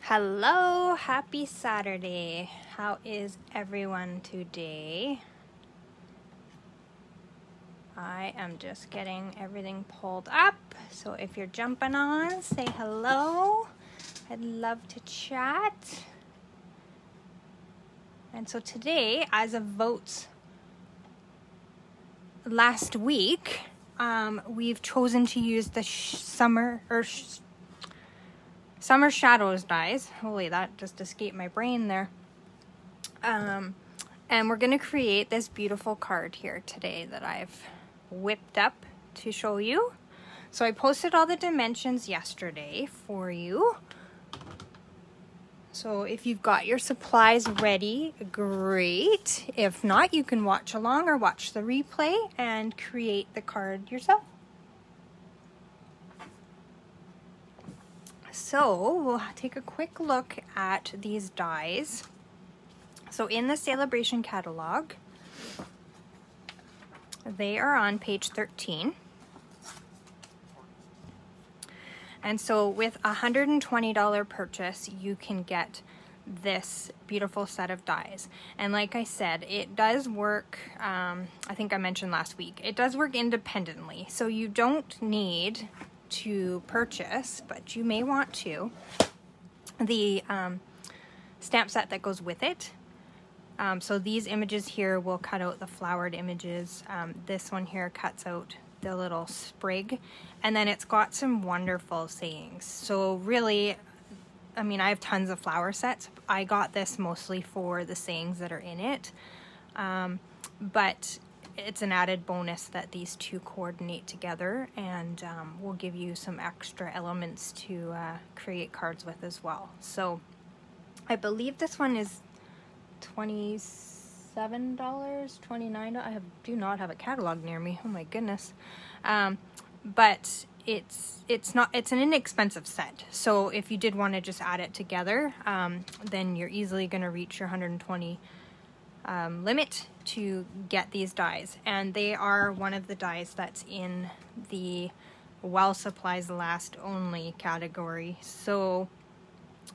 Hello, happy Saturday. How is everyone today? I am just getting everything pulled up. So if you're jumping on, say hello. I'd love to chat. And so today, as of votes last week, we've chosen to use the Summer Shadows dies. Holy, that just escaped my brain there. And we're going to create this beautiful card here today that I've whipped up to show you. So I posted all the dimensions yesterday for you. So if you've got your supplies ready, great. If not, you can watch along or watch the replay and create the card yourself. So we'll take a quick look at these dies. So in the Sale-a-Bration Catalouge, they are on page 13. And so with a $120 purchase, you can get this beautiful set of dies. And like I said, it does work, I think I mentioned last week, it does work independently. So you don't need to purchase, but you may want to, the stamp set that goes with it. So these images here will cut out the flowered images. This one here cuts out the little sprig, and then it's got some wonderful sayings. So really, I mean, I have tons of flower sets. I got this mostly for the sayings that are in it, but it's an added bonus that these two coordinate together, and will give you some extra elements to create cards with as well. So I believe this one is $27, $29. I do not have a catalog near me. Oh my goodness. But it's an inexpensive set. So if you did want to just add it together, then you're easily going to reach your 120 limit to get these dies. And they are one of the dies that's in the while supplies last only category. So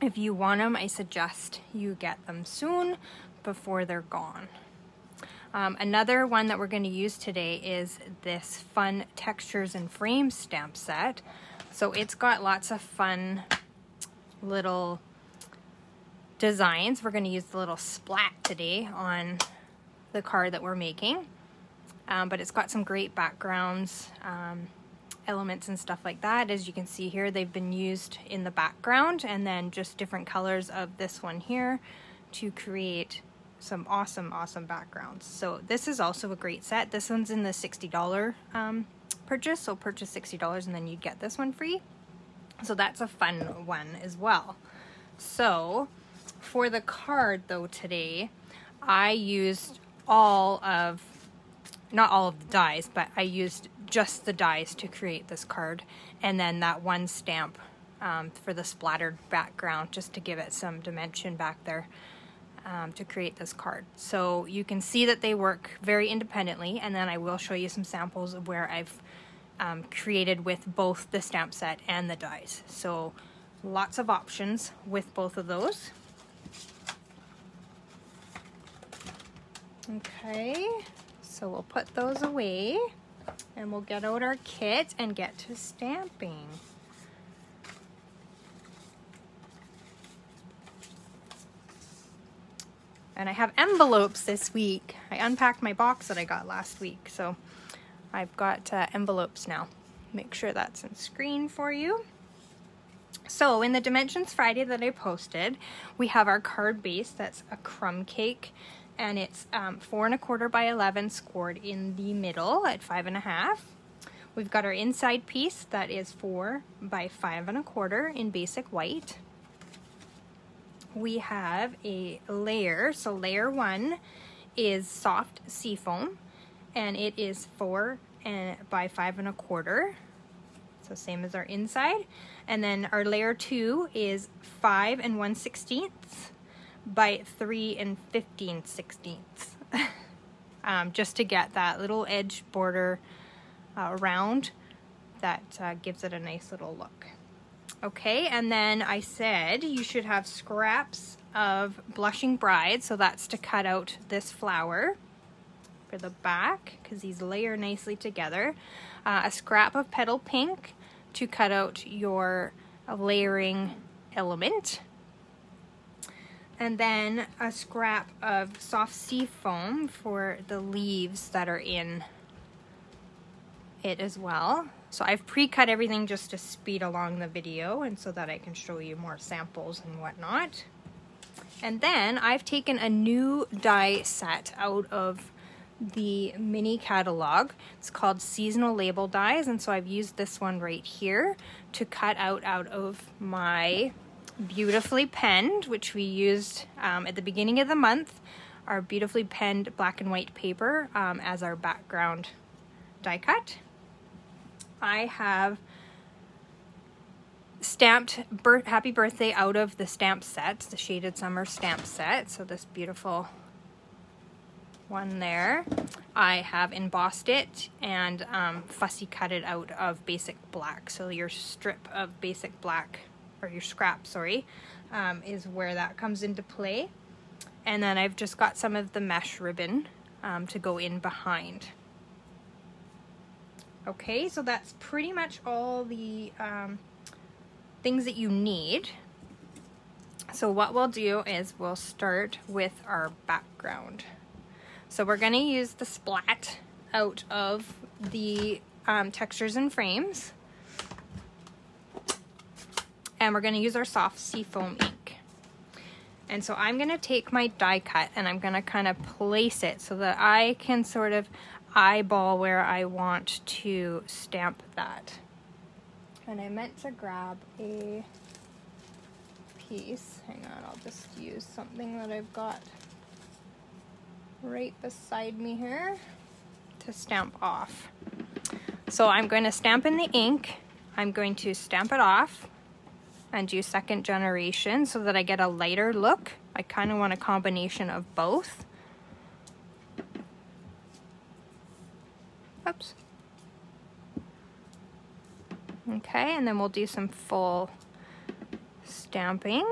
if you want them, I suggest you get them soon before they're gone. Another one that we're going to use today is this fun textures and frames stamp set. So it's got lots of fun little designs. We're going to use the little splat today on the card that we're making. But it's got some great backgrounds, elements and stuff like that. As you can see here, they've been used in the background, and then just different colors of this one here to create some awesome backgrounds. So this is also a great set. This one's in the $60 purchase, so purchase $60 and then you get this one free. So that's a fun one as well. So for the card though today, I used not all of the dies, but I used just the dies to create this card, and then that one stamp for the splattered background, just to give it some dimension back there, to create this card. So you can see that they work very independently, and then I will show you some samples of where I've created with both the stamp set and the dies. So lots of options with both of those. Okay, so we'll put those away and we'll get out our kit and get to stamping. And I have envelopes this week. I unpacked my box that I got last week, so I've got envelopes now. Make sure that's on screen for you. So in the Dimensions Friday that I posted, we have our card base that's a crumb cake, and it's 4 1/4 by 11 scored in the middle at 5 1/2. We've got our inside piece that is 4 by 5 1/4 in basic white. We have a layer, so layer 1 is soft seafoam, and it is 4 by 5 1/4, so same as our inside. And then our layer 2 is 5 1/16 by 3 15/16, just to get that little edge border around that gives it a nice little look. Okay, and then I said you should have scraps of Blushing Bride, so that's to cut out this flower for the back because these layer nicely together. A scrap of Petal Pink to cut out your layering element. And then a scrap of soft sea foam for the leaves that are in it as well. So I've pre-cut everything just to speed along the video and so that I can show you more samples and whatnot. And then I've taken a new die set out of the mini catalog. It's called Seasonal Label Dies, and so I've used this one right here to cut out of my Beautifully Penned, which we used at the beginning of the month, our Beautifully Penned black and white paper as our background die cut. I have stamped Happy Birthday out of the stamp set, the Shaded Summer stamp set, so this beautiful one there. I have embossed it and fussy cut it out of Basic Black, so your strip of Basic Black, or your scrap, sorry, is where that comes into play. And then I've just got some of the mesh ribbon to go in behind. Okay, so that's pretty much all the things that you need. So what we'll do is we'll start with our background. So we're going to use the splat out of the textures and frames. And we're going to use our soft seafoam ink. And so I'm going to take my die cut and I'm going to kind of place it so that I can sort of eyeball where I want to stamp that. And I meant to grab a piece. Hang on, I'll just use something that I've got right beside me here to stamp off. So I'm going to stamp in the ink. I'm going to stamp it off and do second generation so that I get a lighter look. I kind of want a combination of both. Oops. Okay, and then we'll do some full stamping.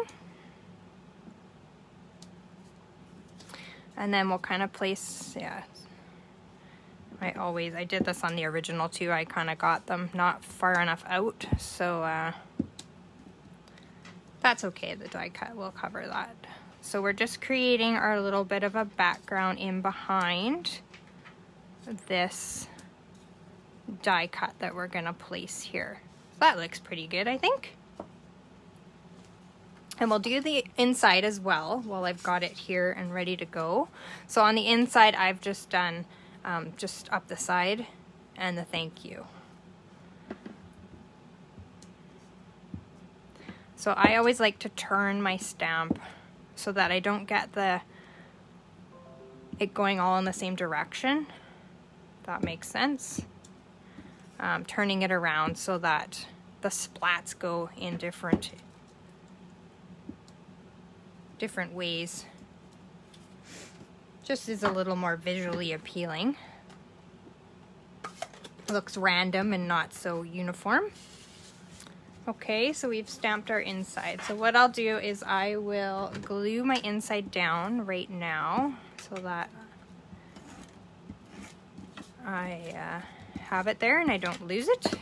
And then we'll kind of place, yeah, I did this on the original too. I kind of got them not far enough out, so that's okay, the die cut will cover that. So we're just creating our little bit of a background in behind this die cut that we're gonna place here. That looks pretty good, I think. And we'll do the inside as well while I've got it here and ready to go. So on the inside, I've just done just up the side and the thank you. So I always like to turn my stamp so that I don't get it going all in the same direction. If that makes sense. Turning it around so that the splats go in different ways. Just is a little more visually appealing. Looks random and not so uniform. Okay, so we've stamped our inside. So what I'll do is I will glue my inside down right now so that I have it there and I don't lose it.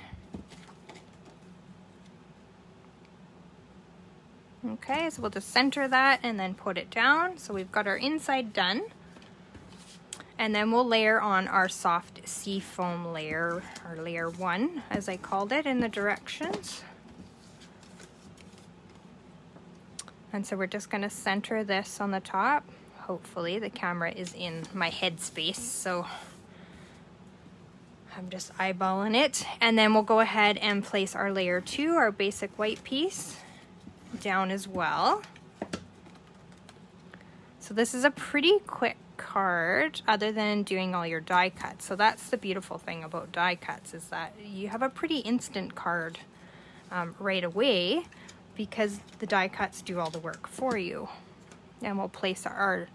Okay, so we'll just center that and then put it down. So we've got our inside done. And then we'll layer on our soft sea foam layer, or layer 1, as I called it in the directions. And so we're just gonna center this on the top. Hopefully the camera is in my head space, so I'm just eyeballing it. And then we'll go ahead and place our layer 2, our basic white piece, down as well. So this is a pretty quick card other than doing all your die cuts. So that's the beautiful thing about die cuts, is that you have a pretty instant card right away because the die cuts do all the work for you. And we'll place our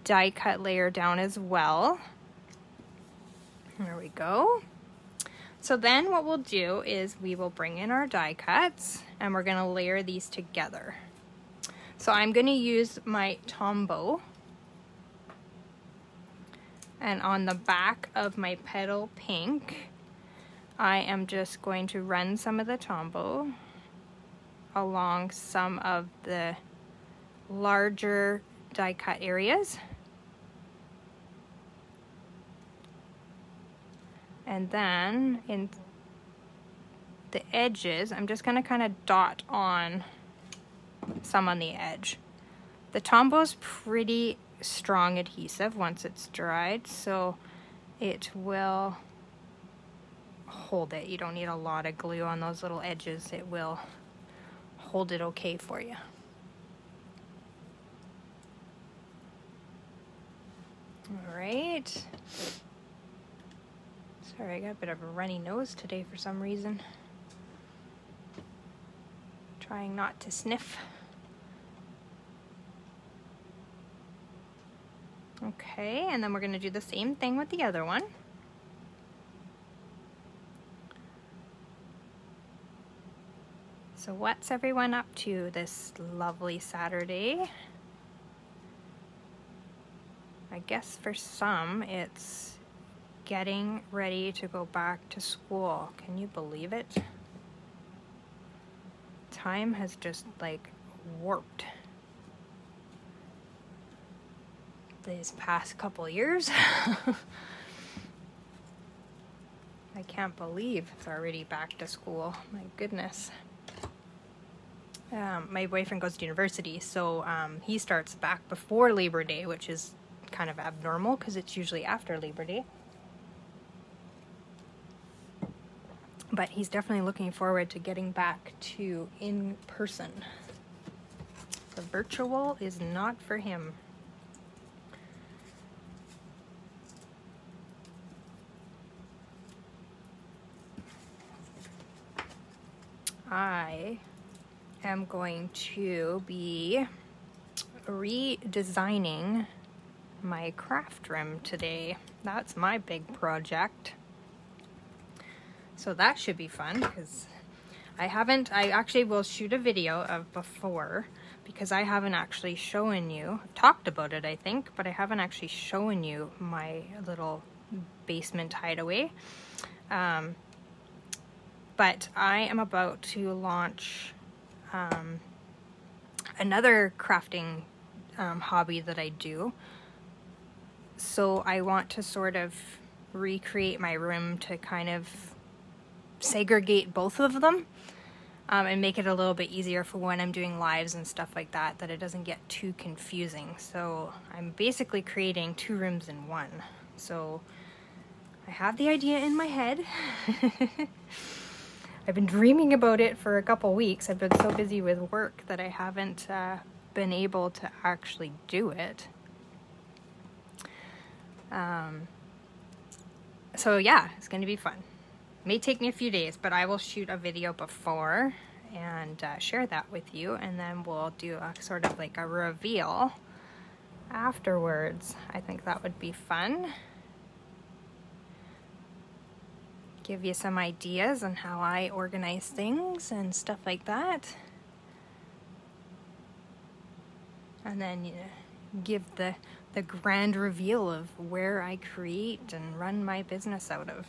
die cut layer down as well. There we go. So then what we'll do is we will bring in our die cuts and we're going to layer these together. So I'm going to use my Tombow, and on the back of my petal pink I am just going to run some of the Tombow along some of the larger die cut areas. And then in the edges, I'm just going to kind of dot on some on the edge. The Tombow's pretty strong adhesive once it's dried, so it will hold it. You don't need a lot of glue on those little edges. It will hold it okay for you. All right. Sorry, I got a bit of a runny nose today for some reason. Trying not to sniff. Okay, and then we're going to do the same thing with the other one. So what's everyone up to this lovely Saturday? I guess for some it's getting ready to go back to school. Can you believe it? Time has just like warped these past couple years. I can't believe it's already back to school. My goodness. My boyfriend goes to university, so he starts back before Labor Day, which is kind of abnormal because it's usually after Labor Day. But he's definitely looking forward to getting back to in person. The virtual is not for him. I am going to be redesigning my craft room today. That's my big project. So that should be fun because I actually will shoot a video of before because I haven't actually shown you, talked about it I think, but I haven't actually shown you my little basement hideaway. But I am about to launch another crafting hobby that I do. So I want to sort of recreate my room to kind of segregate both of them and make it a little bit easier for when I'm doing lives and stuff like that, that it doesn't get too confusing. So I'm basically creating 2 rooms in one. So I have the idea in my head. I've been dreaming about it for a couple weeks. I've been so busy with work that I haven't been able to actually do it. So yeah, it's going to be fun. May take me a few days, but I will shoot a video before and share that with you, and then we'll do a sort of like a reveal afterwards. I think that would be fun. Give you some ideas on how I organize things and stuff like that. And then give the grand reveal of where I create and run my business out of.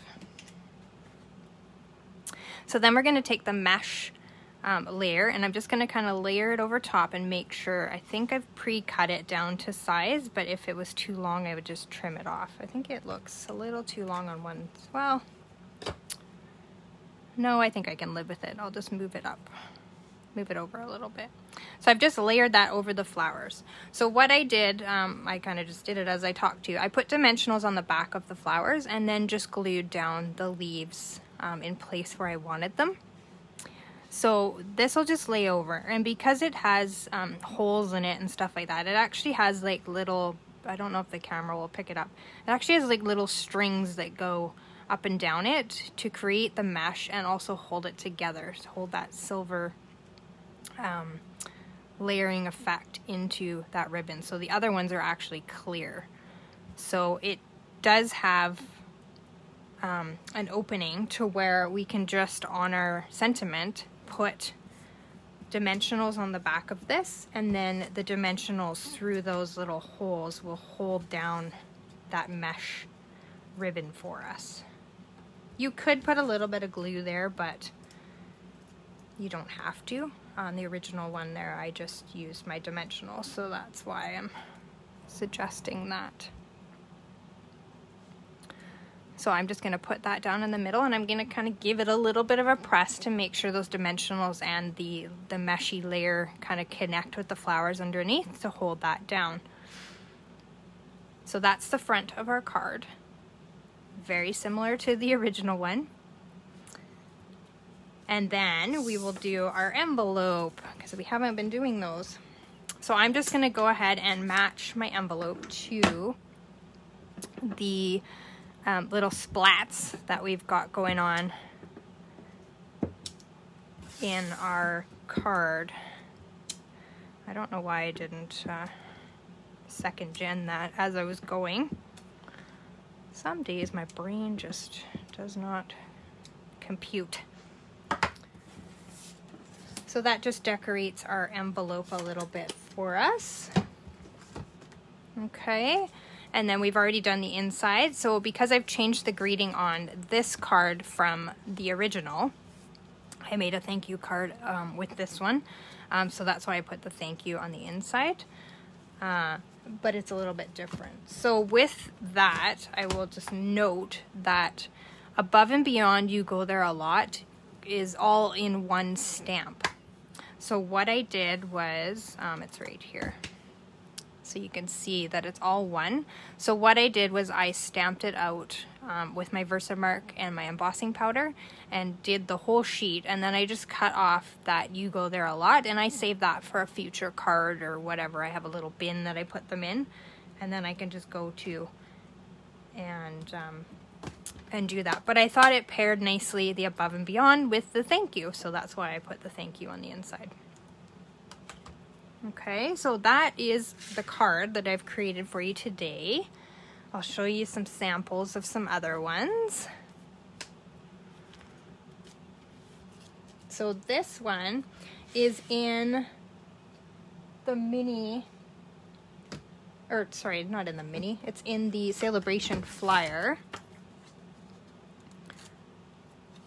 So then we're going to take the mesh layer, and I'm just going to kind of layer it over top and make sure. I think I've pre-cut it down to size, but if it was too long I would just trim it off. I think it looks a little too long on one. Well, no, I think I can live with it. I'll just move it up, move it over a little bit. So I've just layered that over the flowers. So what I did, I kind of just did it as I talked to you. I put dimensionals on the back of the flowers and then just glued down the leaves in place where I wanted them. So this will just lay over, and because it has holes in it and stuff like that, it actually has like little, I don't know if the camera will pick it up, it actually has like little strings that go up and down it to create the mesh and also hold it together, to hold that silver layering effect into that ribbon. So the other ones are actually clear. So it does have an opening to where we can just on our sentiment put dimensionals on the back of this, and then the dimensionals through those little holes will hold down that mesh ribbon for us. You could put a little bit of glue there, but you don't have to. On the original one there, I just used my dimensionals, so that's why I'm suggesting that. So I'm just going to put that down in the middle, and I'm going to kind of give it a little bit of a press to make sure those dimensionals and the meshy layer kind of connect with the flowers underneath to hold that down. So that's the front of our card. Very similar to the original one. And then we will do our envelope, because we haven't been doing those. So I'm just going to go ahead and match my envelope to the little splats that we've got going on in our card. I don't know why I didn't second gen that as I was going. Some days my brain just does not compute. So that just decorates our envelope a little bit for us. Okay. And then we've already done the inside. So because I've changed the greeting on this card from the original, I made a thank you card with this one. So that's why I put the thank you on the inside. But it's a little bit different. So with that, I will just note that Above and Beyond You Go There a Lot is all in one stamp. So what I did was, it's right here. So you can see that it's all one. So what I did was I stamped it out with my Versamark and my embossing powder and did the whole sheet, and then I just cut off that You Go There a Lot, and I saved that for a future card or whatever. I have a little bin that I put them in, and then I can just go to and do that. But I thought it paired nicely, the Above and Beyond, with the thank you, so that's why I put the thank you on the inside. Okay, so that is the card that I've created for you today. I'll show you some samples of some other ones. So this one is in the mini, or sorry, not in the mini, it's in the Sale-a-Bration flyer.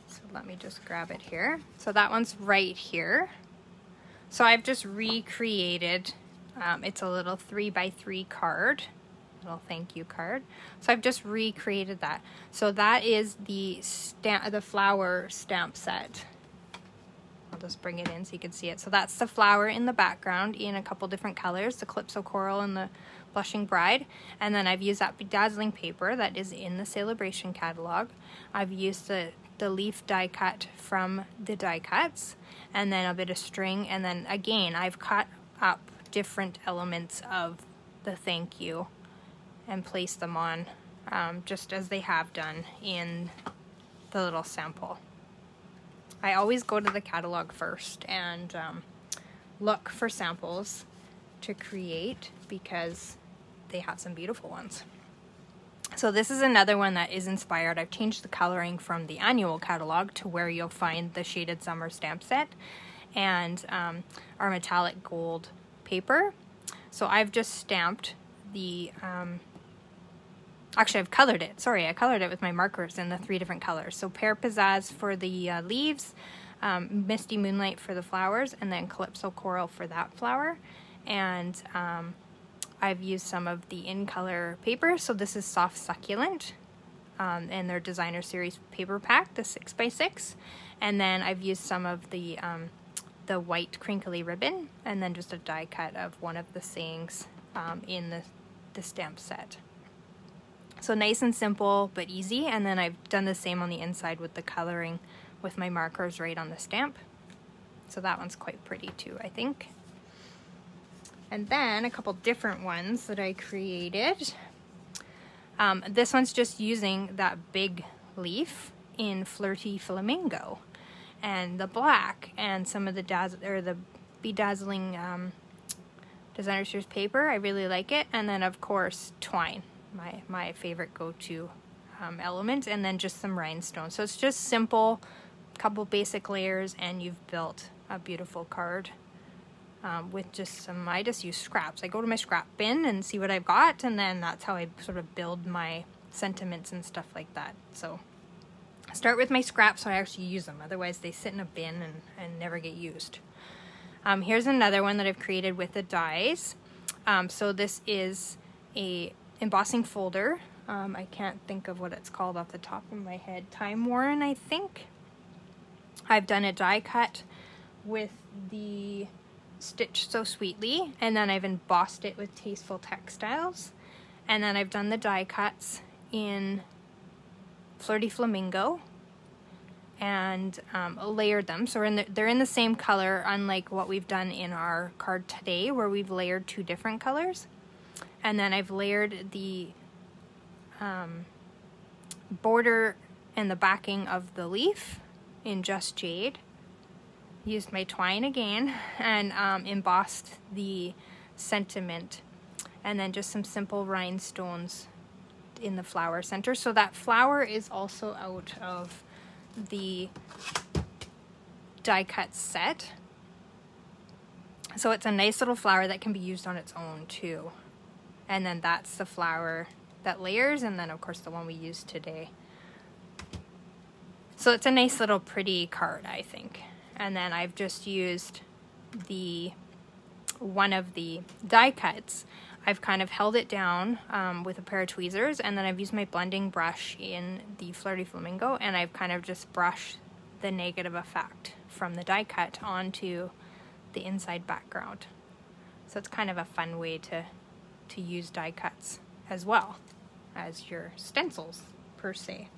So let me just grab it here. So that one's right here. So I've just recreated, it's a little 3x3 card, little thank you card. So I've just recreated that. So that is the flower stamp set. I'll just bring it in so you can see it. So that's the flower in the background in a couple different colors, the Calypso Coral and the Blushing Bride. And then I've used that bedazzling paper that is in the Sale-a-Bration catalog. I've used the leaf die cut from the die cuts, and then a bit of string, and then again I've cut up different elements of the thank you and placed them on just as they have done in the little sample. I always go to the catalog first and look for samples to create because they have some beautiful ones. So this is another one that is inspired. I've changed the coloring from the Annual Catalouge to where you'll find the Shaded Summer stamp set and our metallic gold paper. So I've just stamped the, actually I've colored it. Sorry, I colored it with my markers in the 3 different colors. So Pear Pizzazz for the leaves, Misty Moonlight for the flowers, and then Calypso Coral for that flower. And I've used some of the in color paper. So this is Soft Succulent and their designer series paper pack, the 6x6. And then I've used some of the white crinkly ribbon, and then just a die cut of one of the sayings in the stamp set. So nice and simple but easy. And then I've done the same on the inside with the coloring with my markers right on the stamp. So that one's quite pretty too, I think. And then a couple different ones that I created. This one's just using that big leaf in Flirty Flamingo, and the black and some of the bedazzling designer series paper. I really like it. And then of course twine, my favorite go-to element, and then just some rhinestones. So it's just simple, couple basic layers, and you've built a beautiful card with just some, I just use scraps. I go to my scrap bin and see what I've got, and then that's how I sort of build my sentiments and stuff like that. So I start with my scraps so I actually use them, otherwise they sit in a bin and never get used. Here's another one that I've created with the dies. So this is a embossing folder. I can't think of what it's called off the top of my head. Time Worn, I think. I've done a die cut with the Stitch So Sweetly, and then I've embossed it with Tasteful Textiles, and then I've done the die cuts in Flirty Flamingo and layered them. So they're in the same color, unlike what we've done in our card today where we've layered two different colors. And then I've layered the border and the backing of the leaf in Just Jade. Used my twine again and embossed the sentiment, and then just some simple rhinestones in the flower center. So that flower is also out of the die cut set. So it's a nice little flower that can be used on its own too. And then that's the flower that layers, and then of course the one we used today. So it's a nice little pretty card, I think. And then I've just used one of the die cuts. I've kind of held it down with a pair of tweezers, and then I've used my blending brush in the Flirty Flamingo, and I've kind of just brushed the negative effect from the die cut onto the inside background. So it's kind of a fun way to use die cuts as well as your stencils per se.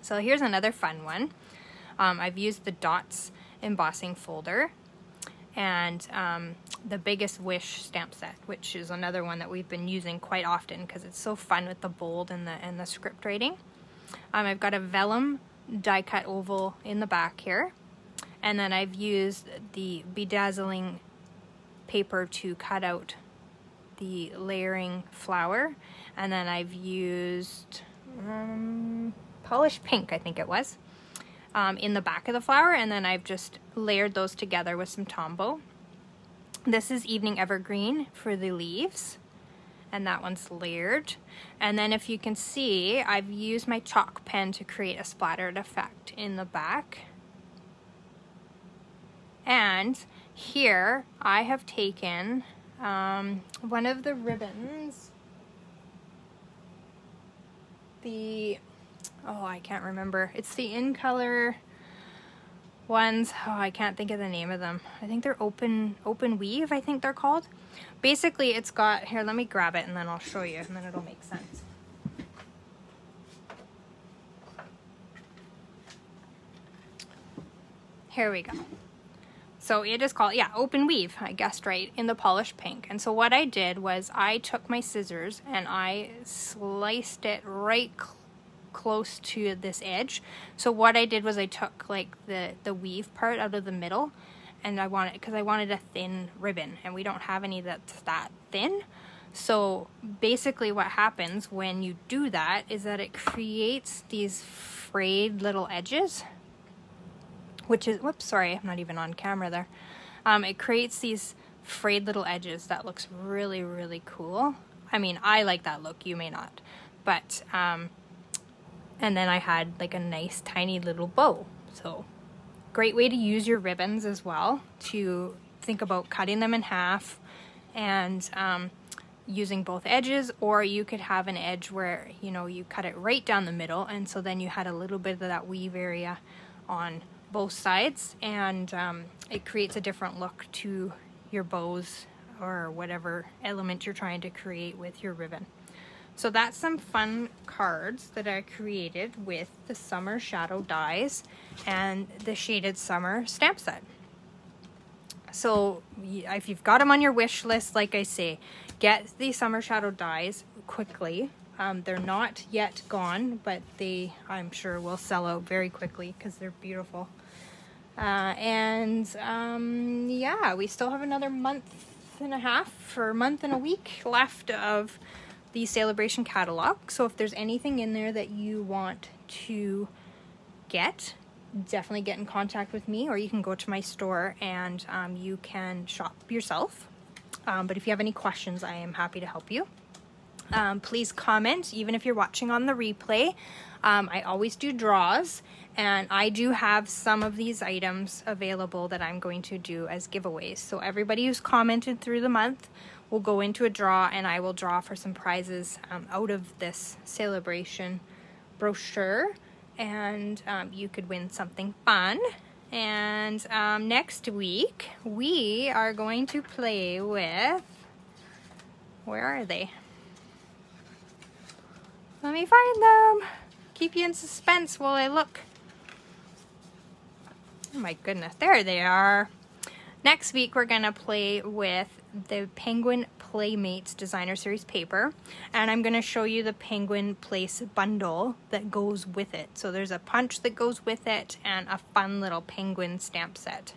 So here's another fun one. I've used the Dots embossing folder and the Biggest Wish stamp set, which is another one that we've been using quite often because it's so fun with the bold and the script writing. I've got a vellum die cut oval in the back here, and then I've used the bedazzling paper to cut out the layering flower, and then I've used polished pink, I think it was, in the back of the flower, and then I've just layered those together with some Tombow. This is Evening Evergreen for the leaves, and that one's layered. And then if you can see, I've used my chalk pen to create a splattered effect in the back. And here I have taken one of the ribbons, I can't remember. It's the In Color ones. I can't think of the name of them. I think they're open weave, I think they're called. Basically, it's got, here, let me grab it and then I'll show you and then it'll make sense. Here we go. So it is called, yeah, open weave, I guessed right, in the polished pink. And so what I did was I took my scissors and I sliced it right close to this edge. So what I did was I took like the weave part out of the middle, and because I wanted a thin ribbon, and we don't have any that's that thin. So basically what happens when you do that is that it creates these frayed little edges, which is, whoops, sorry, I'm not even on camera there. It creates these frayed little edges that looks really, really cool. I mean, I like that look, you may not. But, and then I had like a nice tiny little bow. So great way to use your ribbons as well, to think about cutting them in half and using both edges, or you could have an edge where, you know, you cut it right down the middle, and so then you had a little bit of that weave area on both sides, and it creates a different look to your bows or whatever element you're trying to create with your ribbon. So that's some fun cards that I created with the Summer Shadow dies and the Shaded Summer stamp set. So if you've got them on your wish list, like I say, get the Summer Shadow dies quickly. They're not yet gone, but they, I'm sure, will sell out very quickly because they're beautiful. Yeah, we still have another month and a half or month and a week left of the Sale-a-Bration Catalouge. So if there's anything in there that you want to get, definitely get in contact with me, or you can go to my store and you can shop yourself. But if you have any questions, I am happy to help you. Please comment, even if you're watching on the replay. I always do draws, and I do have some of these items available that I'm going to do as giveaways. So everybody who's commented through the month will go into a draw, and I will draw for some prizes out of this Sale-a-Bration brochure, and you could win something fun. And next week we are going to play with, where are they? Let me find them. Keep you in suspense while I look. Oh my goodness, there they are. Next week we're gonna play with the Penguin Playmates Designer Series paper, and I'm gonna show you the Penguin Place bundle that goes with it. So there's a punch that goes with it and a fun little penguin stamp set.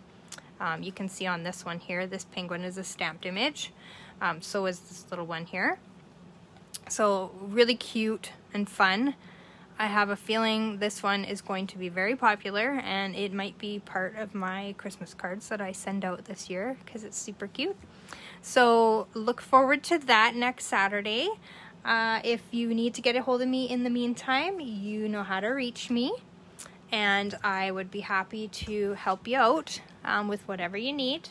You can see on this one here, this penguin is a stamped image. So is this little one here. So really cute and fun. I have a feeling this one is going to be very popular, and it might be part of my Christmas cards that I send out this year because it's super cute. So look forward to that next Saturday. If you need to get a hold of me in the meantime, you know how to reach me, and I would be happy to help you out with whatever you need.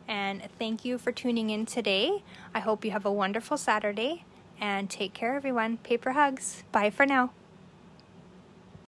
And thank you for tuning in today. I hope you have a wonderful Saturday, and take care, everyone. Paper hugs. Bye for now.